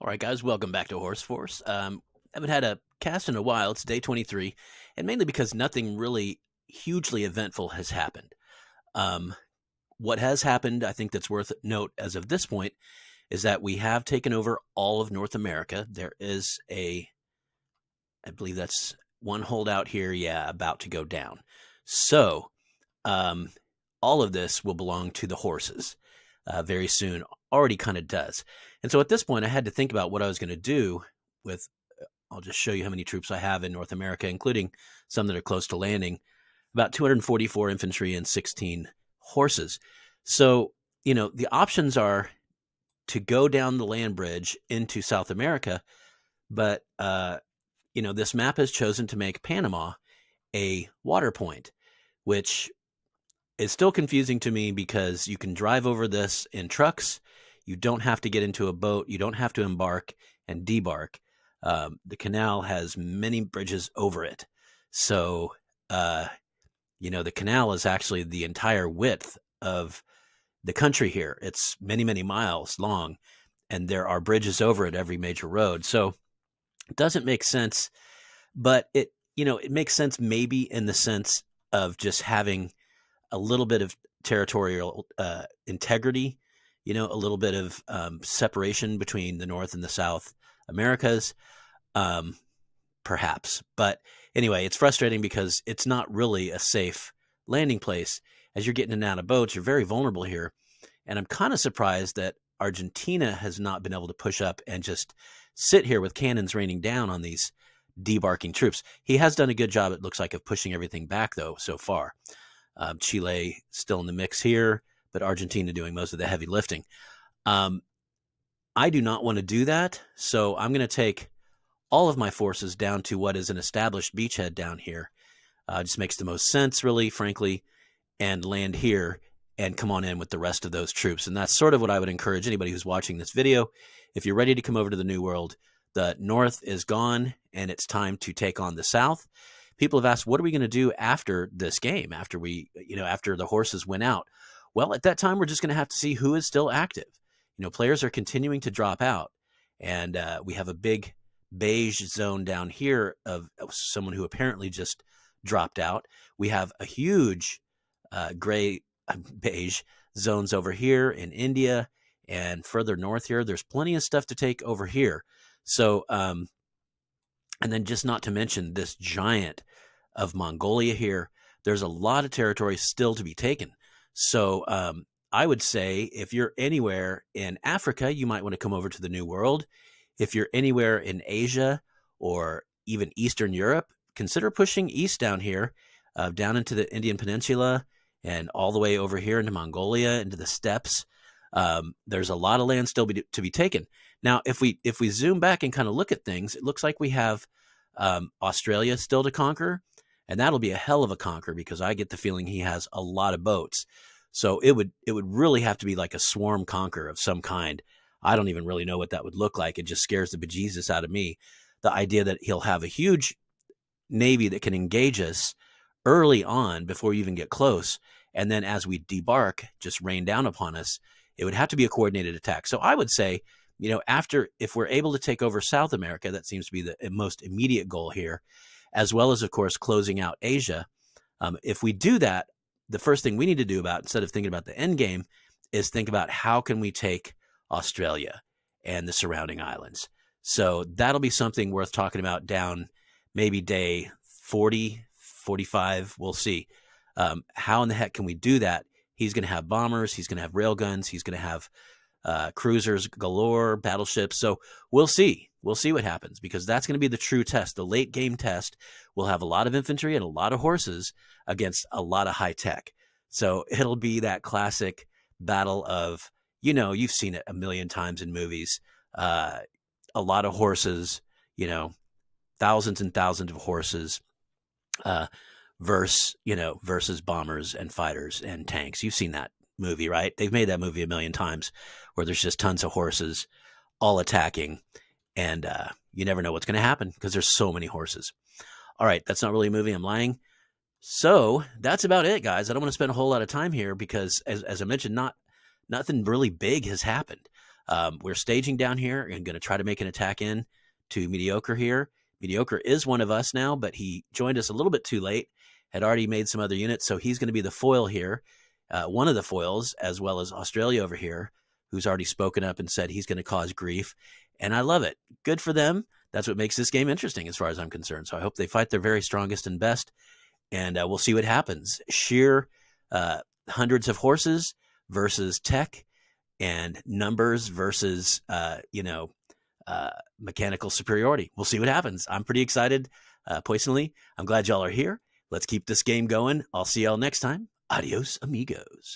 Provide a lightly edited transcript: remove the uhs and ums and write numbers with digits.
All right, guys, welcome back to Horse Force. Haven't had a cast in a while. It's day 23, and mainly because nothing really hugely eventful has happened. Um, what has happened, I think that's worth note as of this point, is that we have taken over all of North America. There is I believe that's one holdout here, yeah, about to go down. So, um, all of this will belong to the horses very soon, already kind of does. And so at this point, I had to think about what I was going to do with, I'll just show you how many troops I have in North America, including some that are close to landing, about 244 infantry and 16 horses. So, the options are to go down the land bridge into South America, but, this map has chosen to make Panama a water point, which is still confusing to me because you can drive over this in trucks. You don't have to get into a boat. You don't have to embark and debark. The canal has many bridges over it. So, the canal is actually the entire width of the country here. It's many, many miles long, and there are bridges over it every major road. So it doesn't make sense, but it makes sense maybe in the sense of just having a little bit of territorial integrity, a little bit of separation between the North and the South Americas, perhaps. But anyway, it's frustrating because it's not really a safe landing place. As you're getting in and out of boats, you're very vulnerable here. And I'm kind of surprised that Argentina has not been able to push up and just sit here with cannons raining down on these debarking troops. He has done a good job, it looks like, of pushing everything back, though, so far. Chile still in the mix here, but Argentina doing most of the heavy lifting. I do not want to do that, so I'm going to take all of my forces down to what is an established beachhead down here. Just makes the most sense, really, frankly, and land here and come on in with the rest of those troops. And that's sort of what I would encourage anybody who's watching this video. If you're ready to come over to the New World, the North is gone, and it's time to take on the South. People have asked, what are we going to do after this game, after after the horses went out? Well, at that time, we're just going to have to see who is still active. Players are continuing to drop out, and we have a big beige zone down here of someone who apparently just dropped out. We have a huge gray beige zones over here in India and further north here. There's plenty of stuff to take over here. So, and then just not to mention this giant of Mongolia here. There's a lot of territory still to be taken. So I would say if you're anywhere in Africa, you might want to come over to the New World. If you're anywhere in Asia or even Eastern Europe, consider pushing east down here, down into the Indian Peninsula and all the way over here into Mongolia, into the steppes. There's a lot of land still to be taken. Now, if we zoom back and kind of look at things, it looks like we have Australia still to conquer, and that'll be a hell of a conquer because I get the feeling he has a lot of boats. So it would really have to be like a swarm conquer of some kind. I don't even really know what that would look like. It just scares the bejesus out of me. The idea that he'll have a huge navy that can engage us early on before we even get close, and then as we debark, just rain down upon us. It would have to be a coordinated attack. So I would say, if we're able to take over South America, that seems to be the most immediate goal here, as well as, of course, closing out Asia. If we do that, the first thing we need to do instead of thinking about the end game, is think about how can we take Australia and the surrounding islands. So that'll be something worth talking about down maybe day 40, 45. We'll see. How in the heck can we do that? He's going to have bombers. He's going to have railguns. He's going to have cruisers galore, battleships. So we'll see. We'll see what happens, because that's going to be the true test. The late game test will have a lot of infantry and a lot of horses against a lot of high tech. So it'll be that classic battle of, you've seen it a million times in movies. A lot of horses, thousands and thousands of horses versus bombers and fighters and tanks. You've seen that movie, right? They've made that movie a million times where there's just tons of horses all attacking, and you never know what's going to happen because there's so many horses. All right, that's not really a movie. I'm lying. So that's about it, guys. I don't want to spend a whole lot of time here because, as I mentioned, nothing really big has happened. We're staging down here and going to try to make an attack in to Mediocre here. Mediocre is one of us now, but he joined us a little bit too late, had already made some other units, so he's going to be the foil here, one of the foils, as well as Australia over here, who's already spoken up and said he's going to cause grief. And I love it. Good for them. That's what makes this game interesting as far as I'm concerned. So I hope they fight their very strongest and best, and we'll see what happens. Sheer hundreds of horses versus tech, and numbers versus, mechanical superiority. We'll see what happens. I'm pretty excited. Personally, I'm glad y'all are here. Let's keep this game going. I'll see y'all next time. Adios, amigos.